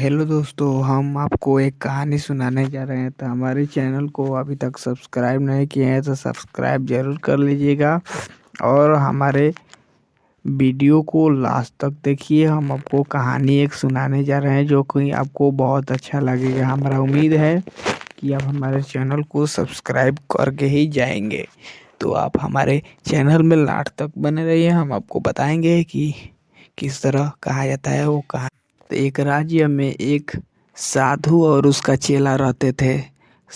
Hello दोस्तों, हम आपको एक कहानी सुनाने जा रहे हैं। तो हमारे चैनल को अभी तक सब्सक्राइब नहीं किए हैं तो सब्सक्राइब ज़रूर कर लीजिएगा और हमारे वीडियो को लास्ट तक देखिए। हम आपको कहानी एक सुनाने जा रहे हैं जो कि आपको बहुत अच्छा लगेगा। हमारा उम्मीद है कि आप हमारे चैनल को सब्सक्राइब करके ही जाएंगे। तो आप हमारे चैनल में लास्ट तक बने रहिए। हम आपको बताएंगे कि किस तरह कहा जाता है वो कहानी। तो एक राज्य में एक साधु और उसका चेला रहते थे।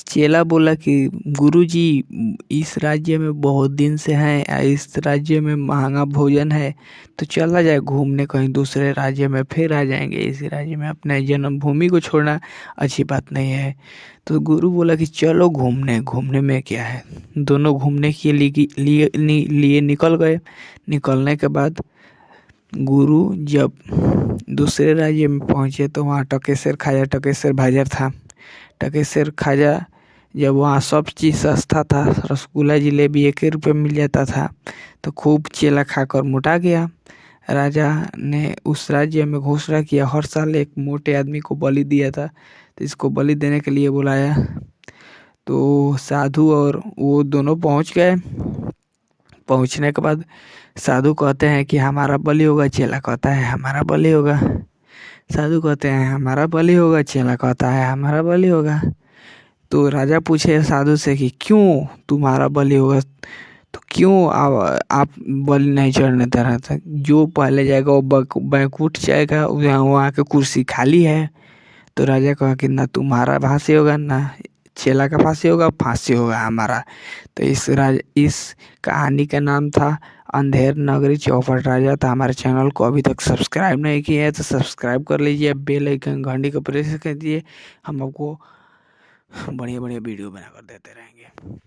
चेला बोला कि गुरुजी, इस राज्य में बहुत दिन से हैं, इस राज्य में महंगा भोजन है, तो चला जाए घूमने कहीं दूसरे राज्य में, फिर आ जाएंगे। इसी राज्य में अपने जन्मभूमि को छोड़ना अच्छी बात नहीं है। तो गुरु बोला कि चलो घूमने, घूमने में क्या है। दोनों घूमने के लिए निकल गए। निकलने के बाद गुरु जब दूसरे राज्य में पहुंचे तो वहाँ टकेसर खाजा, टकेसर बाजार था। टकेसर खाजा जब वहाँ सब चीज़ सस्ता था, रसगुल्ला जिलेबी 1 रुपये मिल जाता था, तो खूब चेला खाकर मोटा गया। राजा ने उस राज्य में घोषणा किया, हर साल एक मोटे आदमी को बलि दिया था। तो इसको बलि देने के लिए बुलाया। तो साधु और वो दोनों पहुंच गए। पहुंचने के बाद साधु कहते हैं कि हमारा बलि होगा। चेला कहता है हमारा बलि होगा। साधु कहते हैं हमारा बलि होगा। चेला कहता है हमारा बलि होगा। तो राजा पूछे साधु से कि क्यों तुम्हारा बलि होगा, तो क्यों आप बलि नहीं चढ़ने दे रहे थे। जो पहले जाएगा वो बैकुंठ जाएगा, वहाँ के कुर्सी खाली है। तो राजा कहा कि ना तुम्हारा फांसी होगा ना चेला का फांसी होगा, फांसी होगा हमारा। तो इस कहानी का नाम था अंधेर नगरी चौपट राजा। था हमारे चैनल को अभी तक सब्सक्राइब नहीं किए हैं तो सब्सक्राइब कर लीजिए, बेल आइकन घंटी को प्रेस कर दिए। हम आपको बढ़िया बढ़िया वीडियो बनाकर देते रहेंगे।